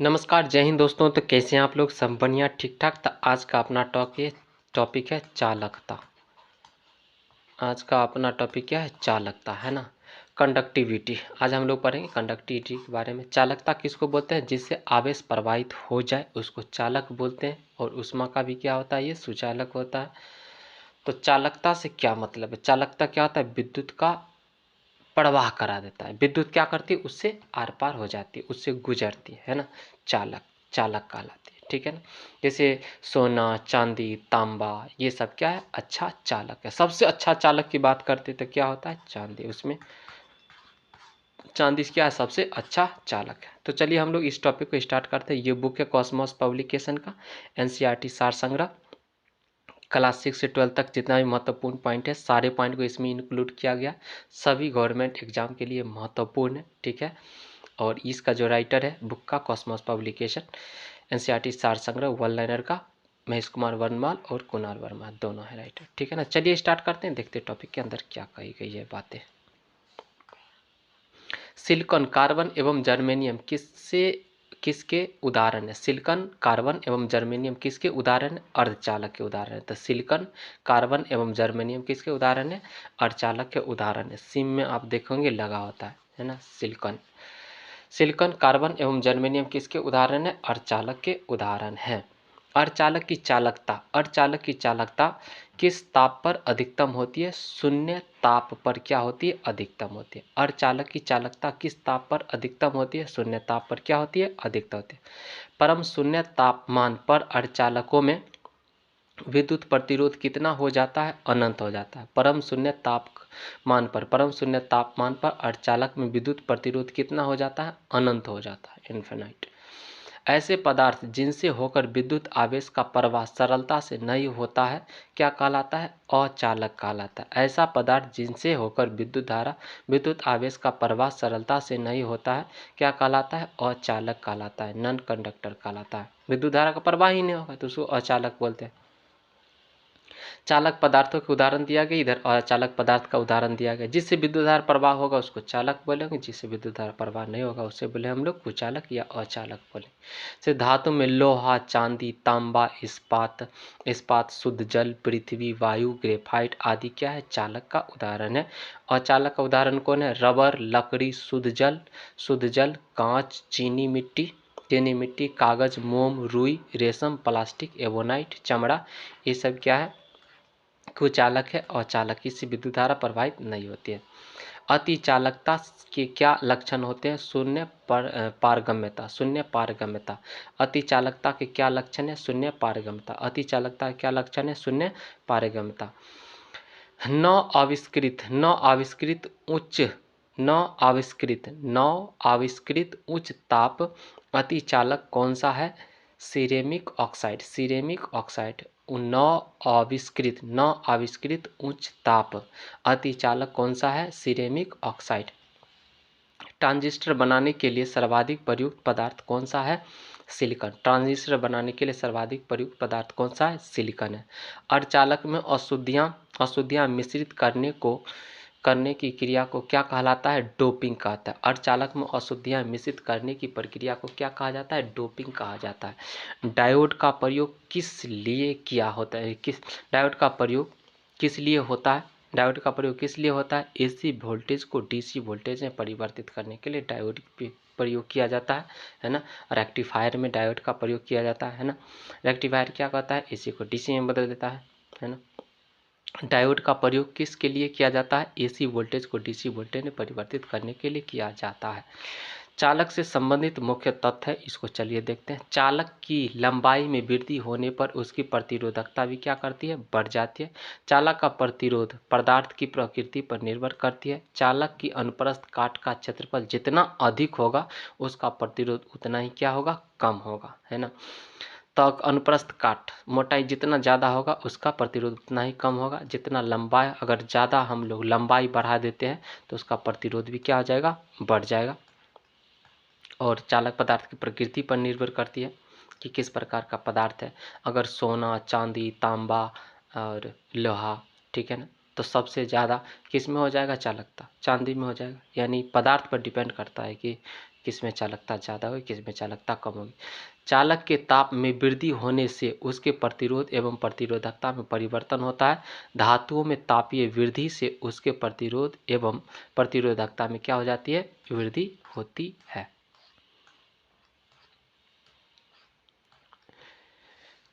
नमस्कार, जय हिंद दोस्तों। तो कैसे हैं आप लोग? सब बढ़िया, ठीक ठाक। तो आज का अपना टॉपिक है चालकता। आज का अपना टॉपिक क्या है? चालकता, है ना। कंडक्टिविटी। आज हम लोग पढ़ेंगे कंडक्टिविटी के बारे में। चालकता किसको बोलते हैं? जिससे आवेश प्रवाहित हो जाए उसको चालक बोलते हैं। और ऊष्मा का भी क्या होता है? ये सुचालक होता है। तो चालकता से क्या मतलब है? चालकता क्या होता है? विद्युत का प्रवाह करा देता है। विद्युत क्या करती है? उससे आर पार हो जाती है, उससे गुजरती है ना। चालक चालक कहलाती है, ठीक है ना। जैसे सोना, चांदी, तांबा, ये सब क्या है? अच्छा चालक है। सबसे अच्छा चालक की बात करते तो क्या होता है? चांदी। उसमें चांदी क्या है? सबसे अच्छा चालक है। तो चलिए हम लोग इस टॉपिक को स्टार्ट करते हैं। ये बुक है कॉस्मोस पब्लिकेशन का, एनसीईआरटी सार संग्रह। क्लास 6 से 12 तक जितना भी महत्वपूर्ण पॉइंट है सारे पॉइंट को इसमें इंक्लूड किया गया। सभी गवर्नमेंट एग्जाम के लिए महत्वपूर्ण है, ठीक है। और इसका जो राइटर है बुक का, कॉस्मोस पब्लिकेशन, एनसीईआरटी सार संग्रह, वन लाइनर का महेश कुमार वर्माल और कुणाल वर्मा दोनों है राइटर, ठीक है ना। चलिए स्टार्ट करते हैं, देखते हैं टॉपिक के अंदर क्या कही गई है बातें। सिलिकॉन, कार्बन एवं जर्मेनियम किसके उदाहरण है? सिलिकॉन, कार्बन एवं जर्मेनियम किसके उदाहरण है? अर्धचालक के उदाहरण है। तो सिलिकॉन, कार्बन एवं जर्मेनियम किसके उदाहरण है? अर्धचालक के उदाहरण है। सिम में आप देखोगे लगा होता है ना। सिलिकॉन, सिलिकॉन, कार्बन एवं जर्मेनियम किसके उदाहरण है? अर्धचालक के उदाहरण है। अर्धचालक की चालकता, अर्धचालक की चालकता किस ताप पर अधिकतम होती है? शून्य ताप पर क्या होती है? अधिकतम होती है। अर्धचालक की चालकता किस ताप पर अधिकतम होती है? शून्य ताप पर क्या होती है? अधिकतम होती है। परम शून्य तापमान पर अर्धचालकों में विद्युत प्रतिरोध कितना हो जाता है? अनंत हो जाता है। परम शून्य तापमान पर अर्धचालक में विद्युत प्रतिरोध कितना हो जाता है? अनंत हो जाता है, इन्फिनाइट। ऐसे पदार्थ जिनसे होकर विद्युत आवेश का प्रवाह सरलता से नहीं होता है क्या कहलाता है? अचालक कहलाता है। ऐसा पदार्थ जिनसे होकर विद्युत आवेश का प्रवाह सरलता से नहीं होता है क्या कहलाता है? अचालक कहलाता है, नॉन कंडक्टर कहलाता है। विद्युत धारा का प्रवाह ही नहीं होगा तो उसको अचालक बोलते हैं। चालक पदार्थों के उदाहरण दिया गया, इधर अचालक पदार्थ का उदाहरण दिया गया। जिससे विद्युत धारा प्रवाह होगा उसको चालक बोलेंगे, जिससे विद्युत धारा प्रवाह नहीं होगा उससे बोले हम लोग कुचालक या अचालक बोले। से धातु में लोहा, चांदी, तांबा, इस्पात, शुद्ध जल, पृथ्वी, वायु, ग्रेफाइट आदि क्या है? चालक का उदाहरण है। अचालक का उदाहरण कौन है? रबर, लकड़ी, शुद्ध जल, कांच, चीनी मिट्टी, कागज, मोम, रुई, रेशम, प्लास्टिक, एवोनाइट, चमड़ा, ये सब क्या है? कुचालक है। अचालक, इससे विद्युत धारा प्रवाहित नहीं होती है। अति चालकता के क्या लक्षण होते हैं? शून्य पारगम्यता। अति चालकता के क्या लक्षण है? शून्य पारगम्यता। अति चालकता के क्या लक्षण है? शून्य पारगम्यता। नौ आविष्कृत उच्च ताप अतिचालक कौन सा है? Ceramic oxide. नौ आविष्कृत उच्च ताप अतिचालक कौन सा है? Ceramic oxide. ट्रांजिस्टर बनाने के लिए सर्वाधिक प्रयुक्त पदार्थ कौन सा है? सिलिकॉन। ट्रांजिस्टर बनाने के लिए सर्वाधिक प्रयुक्त पदार्थ कौन सा है? सिलिकॉन है। अर्धचालक में अशुद्धियां मिश्रित करने की क्रिया को क्या कहलाता है? डोपिंग कहता है। अर्धचालक में अशुद्धियां मिश्रित करने की प्रक्रिया को क्या कहा जाता है? डोपिंग कहा जाता है। डायोड का प्रयोग किस लिए किया होता है? डायोड का प्रयोग किस लिए होता है? डायोड का प्रयोग किस लिए होता है? एसी वोल्टेज को डीसी वोल्टेज में परिवर्तित करने के लिए डायोड प्रयोग किया जाता है ना। रेक्टिफायर में डायोड का प्रयोग किया जाता है ना। रेक्टिफायर क्या करता है? एसी को डीसी में बदल देता है ना। डायोड का प्रयोग किसके लिए किया जाता है? एसी वोल्टेज को डीसी वोल्टेज में परिवर्तित करने के लिए किया जाता है। चालक से संबंधित मुख्य तथ्य है, इसको चलिए देखते हैं। चालक की लंबाई में वृद्धि होने पर उसकी प्रतिरोधकता भी क्या करती है? बढ़ जाती है। चालक का प्रतिरोध पदार्थ की प्रकृति पर निर्भर करती है। चालक की अनुप्रस्थ काट का क्षेत्रफल जितना अधिक होगा उसका प्रतिरोध उतना ही क्या होगा? कम होगा, है ना। तो अनुप्रस्थ काट मोटाई जितना ज़्यादा होगा उसका प्रतिरोध उतना ही कम होगा। जितना लंबाई, अगर ज़्यादा हम लोग लंबाई बढ़ा देते हैं तो उसका प्रतिरोध भी क्या हो जाएगा? बढ़ जाएगा। और चालक पदार्थ की प्रकृति पर निर्भर करती है कि किस प्रकार का पदार्थ है। अगर सोना, चांदी, तांबा और लोहा, ठीक है ना, तो सबसे ज़्यादा किस में हो जाएगा चालकता? चांदी में हो जाएगा। यानी पदार्थ पर डिपेंड करता है कि किस में चालकता ज़्यादा होगी, किस में चालकता कम होगी। चालक के ताप में वृद्धि होने से उसके प्रतिरोध एवं प्रतिरोधकता में परिवर्तन होता है। धातुओं में तापीय वृद्धि से उसके प्रतिरोध एवं प्रतिरोधकता में क्या हो जाती है, वृद्धि होती है।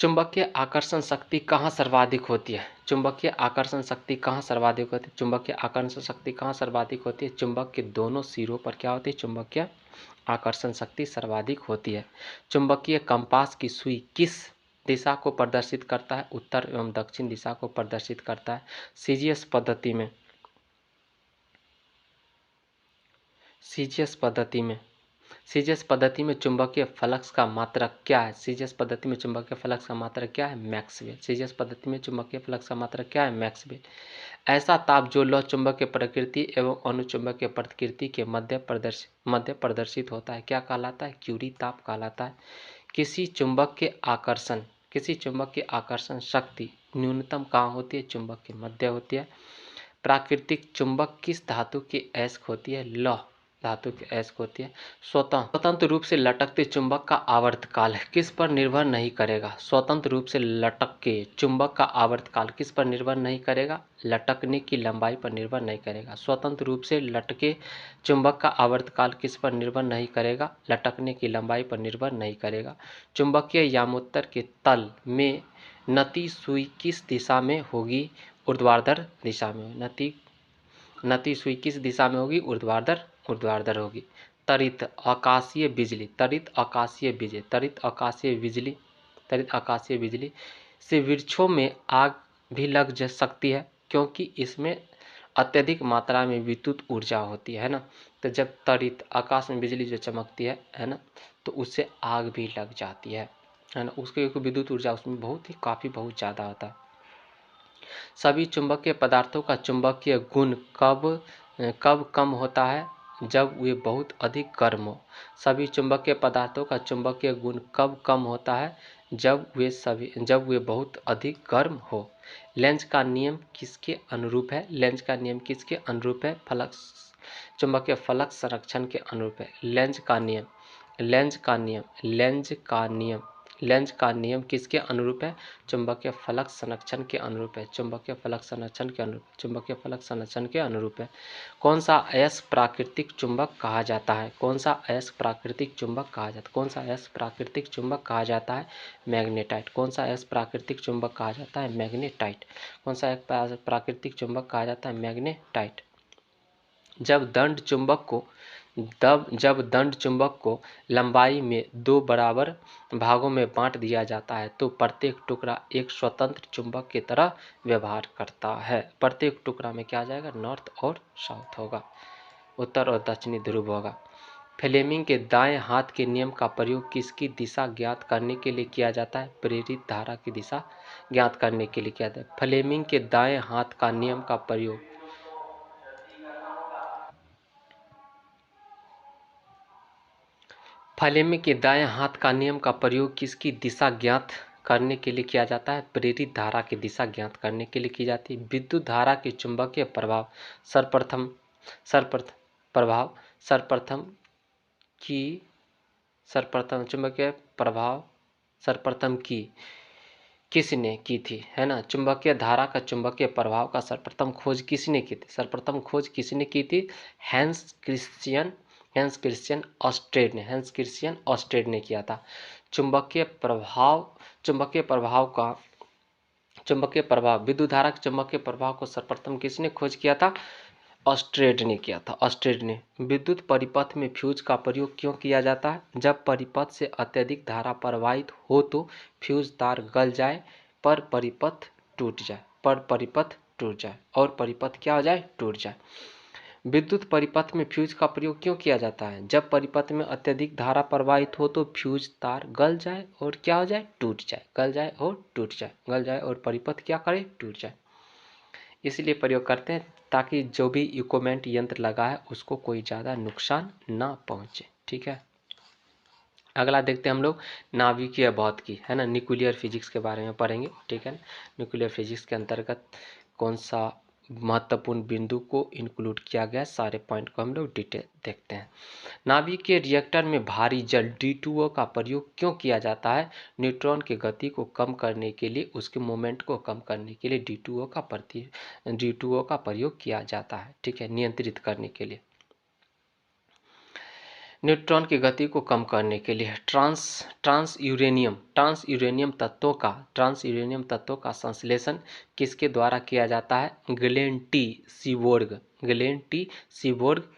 चुंबकीय आकर्षण शक्ति कहाँ सर्वाधिक होती है, चुंबकीय आकर्षण शक्ति कहाँ सर्वाधिक होती है, चुंबकीय आकर्षण शक्ति कहाँ सर्वाधिक होती है, चुंबक के दोनों सिरों पर क्या होती है, चुंबकीय आकर्षण शक्ति सर्वाधिक होती है। चुंबकीय कंपास की सुई किस दिशा को प्रदर्शित करता है, उत्तर एवं दक्षिण दिशा को प्रदर्शित करता है। सीजीएस पद्धति में चुंबकीय फ्लक्स का मात्रक क्या है, सीजीएस पद्धति में चुंबकीय फ्लक्स का मात्रक क्या है, मैक्सवेल। सीजीएस पद्धति में चुंबकीय फ्लक्स का मात्रक क्या है, मैक्सवेल। ऐसा ताप जो लौह चुंबकीय प्रकृति एवं अनुचुंबकीय प्रकृति के मध्य प्रदर्शित होता है क्या कहलाता है, क्यूरी ताप कहलाता है। किसी चुंबक के आकर्षण शक्ति न्यूनतम कहाँ होती है, चुंबक के मध्य होती है। प्राकृतिक चुंबक किस धातु की अयस्क होती है, लौह धातु की अयस्क होती है। स्वतंत्र रूप से लटकते चुंबक का आवर्तकाल किस पर निर्भर नहीं करेगा, स्वतंत्र रूप से लटके चुंबक का आवर्तकाल किस पर निर्भर नहीं करेगा, लटकने की लंबाई पर निर्भर नहीं करेगा। स्वतंत्र रूप से लटके चुंबक का आवर्तकाल किस पर निर्भर नहीं करेगा, लटकने की लंबाई पर निर्भर नहीं करेगा। चुंबकीय यामोत्तर के तल में नती सुई किस दिशा में होगी, ऊर्ध्वाधर दिशा में। नती सुई किस दिशा में होगी, ऊर्ध्वाधर होगी। त्वरित आकाशीय बिजली से वृक्षों में आग भी लग जा सकती है, क्योंकि इसमें अत्यधिक मात्रा में विद्युत ऊर्जा होती है ना। तो जब त्वरित आकाश में बिजली जो चमकती है ना, तो उससे आग भी लग जाती है ना। उसके विद्युत ऊर्जा उसमें बहुत ज़्यादा होता है। सभी चुंबकीय पदार्थों का चुंबकीय गुण कब कम होता है, जब वे बहुत अधिक गर्म हो। सभी चुंबकीय पदार्थों का चुंबकीय गुण कब कम होता है, जब वे बहुत अधिक गर्म हो। लेंज का नियम किसके अनुरूप है, लेंज का नियम किसके अनुरूप है, चुंबकीय फ्लक्स संरक्षण के अनुरूप है। लेंज का नियम किसके अनुरूप है, चुंबकीय फ्लक्स संरक्षण के अनुरूप है। चुंबकीय फ्लक्स संरक्षण के अनुरूप है। कौन सा अयस्क प्राकृतिक चुंबक कहा जाता है, मैग्नेटाइट। जब दंड चुंबक को लंबाई में 2 बराबर भागों में बांट दिया जाता है, तो प्रत्येक टुकड़ा एक स्वतंत्र चुंबक की तरह व्यवहार करता है। प्रत्येक टुकड़ा में क्या आ जाएगा, नॉर्थ और साउथ होगा, उत्तर और दक्षिणी ध्रुव होगा। फ्लेमिंग के दाएं हाथ के नियम का प्रयोग किसकी दिशा ज्ञात करने के लिए किया जाता है, प्रेरित धारा की दिशा ज्ञात करने के लिए किया जाता है। फ्लेमिंग के दाएं हाथ का नियम का प्रयोग फ्लेमिंग के दाएं हाथ का नियम का प्रयोग किसकी दिशा ज्ञात करने के लिए किया जाता है, प्रेरित धारा की दिशा ज्ञात करने के लिए की जाती है। विद्युत धारा के चुंबकीय प्रभाव सर्वप्रथम किसने की थी, है ना। चुंबकीय धारा का चुंबकीय प्रभाव का सर्वप्रथम खोज किसने की थी, हैंस क्रिश्चियन ऑस्टेड ने किया था। चुंबकीय प्रभाव विद्युत धारा के चुंबकीय प्रभाव को सर्वप्रथम किसने खोज किया था, ऑस्टेड ने। विद्युत परिपथ में फ्यूज का प्रयोग क्यों किया जाता है, जब परिपथ से अत्यधिक धारा प्रवाहित हो तो फ्यूज तार गल जाए पर परिपथ टूट जाए और परिपथ क्या हो जाए, टूट जाए। विद्युत परिपथ में फ्यूज का प्रयोग क्यों किया जाता है, जब परिपथ में अत्यधिक धारा प्रवाहित हो तो फ्यूज तार गल जाए और क्या हो जाए, टूट जाए। गल जाए और परिपथ क्या करे, टूट जाए। इसलिए प्रयोग करते हैं ताकि जो भी इक्विपमेंट यंत्र लगा है उसको कोई ज़्यादा नुकसान ना पहुंचे। ठीक है, अगला देखते हैं हम लोग नाभिकीय भौतिकी, है ना, न्यूक्लियर फिजिक्स के बारे में पढ़ेंगे। ठीक है, न्यूक्लियर फिजिक्स के अंतर्गत कौन सा महत्वपूर्ण बिंदु को इंक्लूड किया गया। सारे पॉइंट को हम लोग डिटेल देखते हैं। नाभिकीय रिएक्टर में भारी जल D2O का प्रयोग क्यों किया जाता है? न्यूट्रॉन की गति को कम करने के लिए, उसके मोमेंट को कम करने के लिए D2O का प्रयोग किया जाता है। ठीक है, नियंत्रित करने के लिए, न्यूट्रॉन की गति को कम करने के लिए। ट्रांस यूरेनियम तत्वों का संश्लेषण किसके द्वारा किया जाता है? ग्लेन टी सीबोर्ग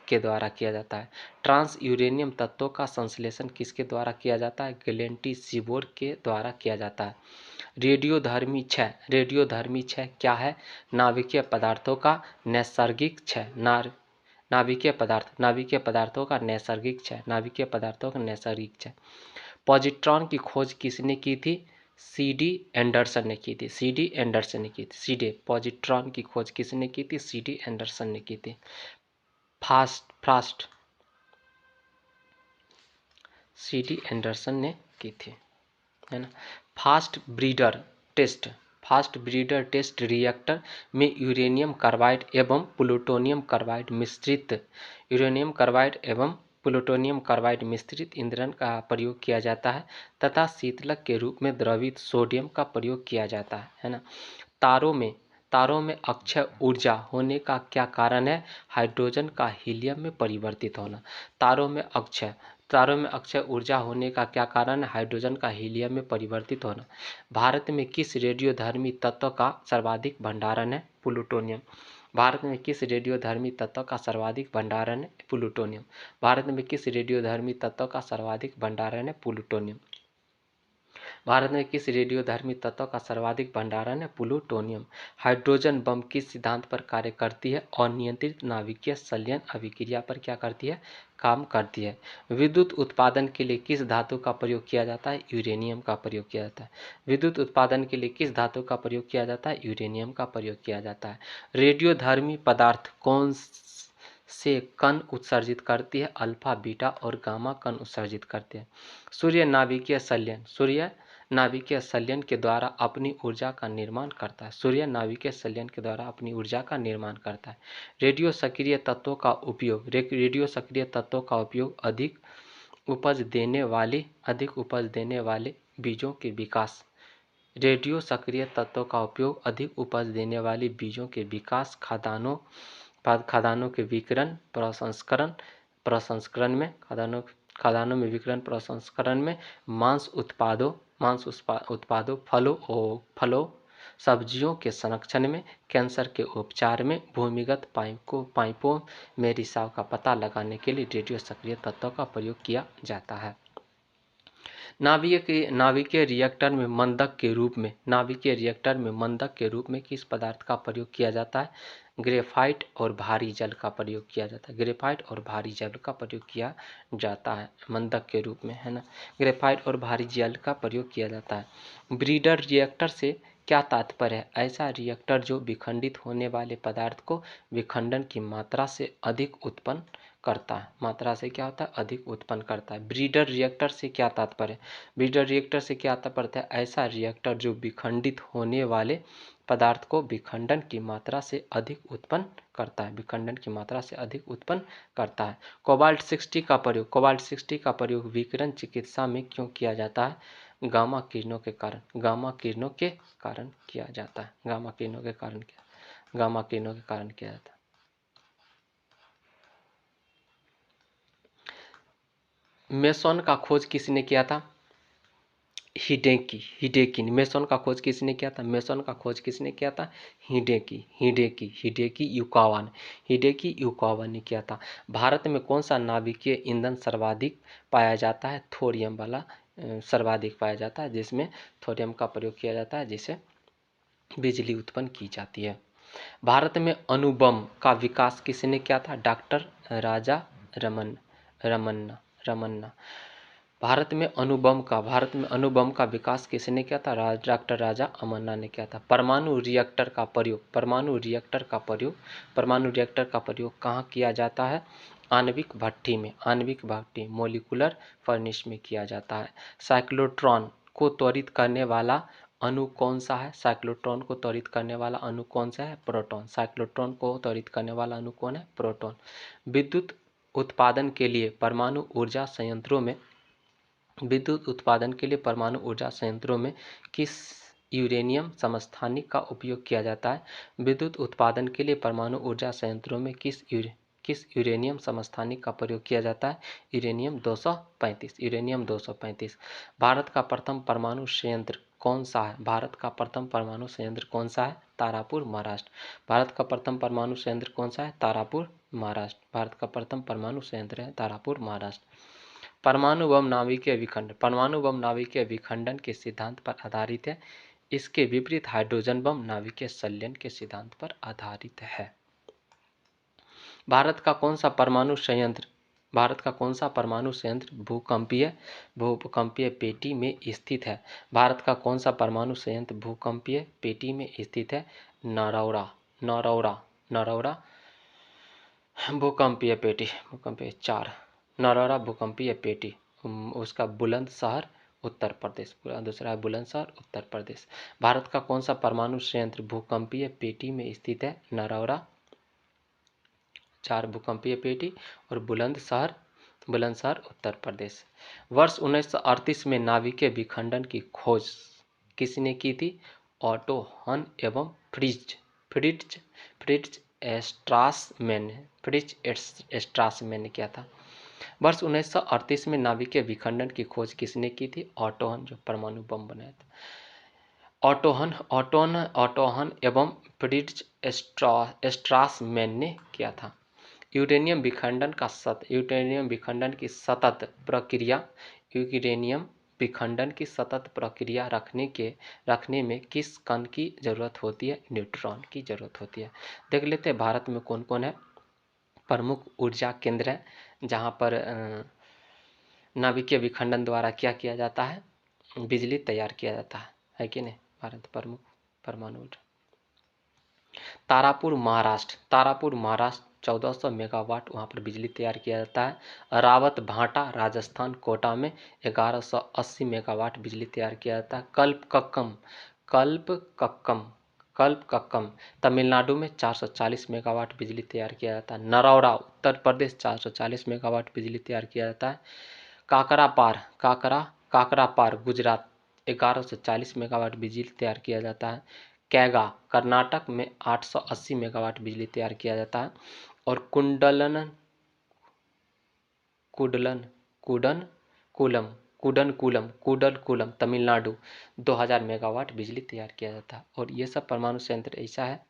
के द्वारा किया जाता है। ट्रांस यूरेनियम तत्वों का संश्लेषण किसके द्वारा किया जाता है? ग्लेन टी सीबोर्ग के द्वारा किया जाता है। रेडियोधर्मी क्षय क्या है? नाभिकीय पदार्थों का नैसर्गिक क्षय। नाभिकीय पदार्थों का नैसर्गिक क्षय। पॉजिट्रॉन की खोज किसने की थी? CD एंडरसन ने की थी। पॉजिट्रॉन की खोज किसने की थी? CD एंडरसन ने की थी। CD एंडरसन ने की थी, है ना। फास्ट ब्रीडर टेस्ट रिएक्टर में यूरेनियम कार्बाइड एवं प्लूटोनियम कार्बाइड मिश्रित ईंधन का प्रयोग किया जाता है तथा शीतलक के रूप में द्रवित सोडियम का प्रयोग किया जाता है ना। तारों में अक्षय ऊर्जा होने का क्या कारण है? हाइड्रोजन का हीलियम में परिवर्तित होना। तारों में अक्षय ऊर्जा होने का क्या कारण है? हाइड्रोजन का हीलियम में परिवर्तित होना। भारत में किस रेडियोधर्मी तत्व का सर्वाधिक भंडारण है? प्लूटोनियम। भारत में किस रेडियोधर्मी तत्व का सर्वाधिक भंडारण है? प्लूटोनियम। भारत में किस रेडियोधर्मी तत्व का सर्वाधिक भंडारण है? प्लूटोनियम। भारत में किस रेडियोधर्मी तत्व का सर्वाधिक भंडारण है? प्लूटोनियम। हाइड्रोजन बम किस सिद्धांत पर कार्य करती है? अनियंत्रित नाभिकीय संलयन अभिक्रिया पर क्या करती है? काम करती है। विद्युत उत्पादन के लिए किस धातु का प्रयोग किया जाता है? यूरेनियम का प्रयोग किया जाता है। विद्युत उत्पादन के लिए किस धातु का प्रयोग किया जाता है? यूरेनियम का प्रयोग किया जाता है। रेडियोधर्मी पदार्थ कौन से कण उत्सर्जित करती है? अल्फा, बीटा और गामा कण उत्सर्जित करते हैं। सूर्य नाभिकीय संलयन के द्वारा अपनी ऊर्जा का निर्माण करता है। रेडियो सक्रिय तत्वों का उपयोग अधिक उपज देने वाले बीजों के विकास। रेडियो सक्रिय तत्वों का उपयोग अधिक उपज देने वाले बीजों के विकास, खाद्यान्नों के विकिरण प्रसंस्करण में, मांस उत्पादों, फलों सब्जियों के संरक्षण में, कैंसर के उपचार में, भूमिगत पाइपों में रिसाव का पता लगाने के लिए रेडियो सक्रिय तत्वों का प्रयोग किया जाता है। नाभिकीय रिएक्टर में मंदक के रूप में किस पदार्थ का प्रयोग किया जाता है? ग्रेफाइट और भारी जल का प्रयोग किया जाता है। मंदक के रूप में, है ना। ग्रेफाइट और भारी जल का प्रयोग किया जाता है। ब्रीडर रिएक्टर से क्या तात्पर्य है? ऐसा रिएक्टर जो विखंडित होने वाले पदार्थ को विखंडन की मात्रा से अधिक उत्पन्न करता है। अधिक उत्पन्न करता है। ब्रीडर रिएक्टर से क्या तात्पर्य है? ऐसा रिएक्टर जो विखंडित होने वाले पदार्थ को विखंडन की मात्रा से अधिक उत्पन्न करता है। कोबाल्ट 60 का प्रयोग विकिरण चिकित्सा में क्यों किया जाता है? गामा किरणों के कारण किया जाता है। मेसोन का खोज किसने किया था? हिडेकी। मेसोन का खोज किसने किया था? हिडेकी युकावा ने किया था। भारत में कौन सा नाभिकीय ईंधन सर्वाधिक पाया जाता है? थोरियम वाला सर्वाधिक पाया जाता है, जिसमें थोरियम का प्रयोग किया जाता है, जिससे बिजली उत्पन्न की जाती है। भारत में अणुबम का विकास किसने किया था? डॉक्टर राजा रमन्ना। भारत में अणुबम का विकास किसने किया था? डॉक्टर राजा अमन्ना ने किया था। परमाणु रिएक्टर का प्रयोग कहाँ किया जाता है? आणविक भट्ठी मोलिकुलर फर्नेस में किया जाता है। साइक्लोट्रॉन को त्वरित करने वाला अणु कौन सा है? साइक्लोट्रॉन को त्वरित करने वाला अणु कौन सा है? प्रोटॉन। साइक्लोट्रॉन को त्वरित करने वाला अणु कौन है? प्रोटॉन। विद्युत उत्पादन के लिए परमाणु ऊर्जा संयंत्रों में किस यूरेनियम समस्थानिक का उपयोग किया जाता है? विद्युत उत्पादन के लिए परमाणु ऊर्जा संयंत्रों में किस यूरेनियम समस्थानिक का प्रयोग किया जाता है? यूरेनियम 235। यूरेनियम 235। भारत का प्रथम परमाणु संयंत्र कौन सा है? भारत का प्रथम परमाणु संयंत्र कौन सा है? तारापुर, महाराष्ट्र। भारत का प्रथम परमाणु संयंत्र कौन सा है? तारापुर, महाराष्ट्र। भारत का प्रथम परमाणु संयंत्र है तारापुर, महाराष्ट्र। परमाणु बम नाभिकीय विखंडन। परमाणु बम नाभिकीय विखंडन के सिद्धांत पर आधारित है। इसके विपरीत हाइड्रोजन बम नाभिकीय संलयन के सिद्धांत पर आधारित है। भारत का कौन सा परमाणु संयंत्र भूकंपीय पेटी में स्थित है? भारत का कौन सा परमाणु संयंत्र भूकंपीय पेटी में स्थित है? नरौरा भूकंपीय पेटी। भूकंपीय 4 नरौरा भूकंपीय पेटी। उसका बुलंदशहर, उत्तर प्रदेश। दूसरा है बुलंदशहर, उत्तर प्रदेश। भारत का कौन सा परमाणु संयंत्र भूकंपीय पेटी में स्थित है? नरौरा 4 भूकंपीय पेटी और बुलंदशहर, उत्तर प्रदेश। वर्ष 1938 में नाभिकीय विखंडन की खोज किसने की थी? ऑटो हन एवं फ्रिट्ज स्ट्रासमैन ने किया था। वर्ष 1938 में नाभिकीय विखंडन की खोज किसने की थी? ऑटो हन, जो परमाणु बम बनाया था। ऑटो हन एवं फ्रिट्ज स्ट्रासमैन ने किया था। यूरेनियम विखंडन की सतत प्रक्रिया रखने में किस कण की जरूरत होती है? न्यूट्रॉन की जरूरत होती है। देख लेते हैं भारत में कौन कौन है प्रमुख ऊर्जा केंद्र है जहां पर नाभिकीय विखंडन द्वारा क्या किया जाता है? बिजली तैयार किया जाता है कि नहीं? भारत प्रमुख परमाणु ऊर्जा। तारापुर, महाराष्ट्र 1400 मेगावाट वहाँ पर बिजली तैयार किया जाता है। रावत भाटा, राजस्थान, कोटा में 1180 मेगावाट बिजली तैयार किया जाता है। कल्पकक्कम तमिलनाडु में 440 मेगावाट बिजली तैयार किया जाता है। नरौरा, उत्तर प्रदेश 440 मेगावाट बिजली तैयार किया जाता है। काकरापार, गुजरात 1140 मेगावाट बिजली तैयार किया जाता है। कैगा, कर्नाटक में 880 मेगावाट बिजली तैयार किया जाता है। और कुडनकुलम तमिलनाडु 2000 मेगावाट बिजली तैयार किया जाता है। और ये सब परमाणु संयंत्र ऐसा है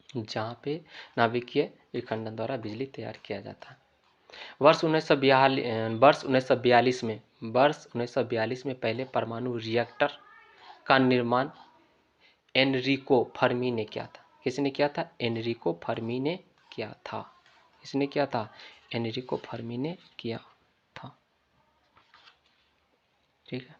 जहाँ पे नाभिकीय विखंडन द्वारा बिजली तैयार किया जाता है। वर्ष 1942 में पहले परमाणु रिएक्टर का निर्माण एनरिको फर्मी ने किया था। किसने किया था? एनरिको फर्मी ने किया था। किसने किया था? एनरिको फर्मी ने किया था। ठीक है।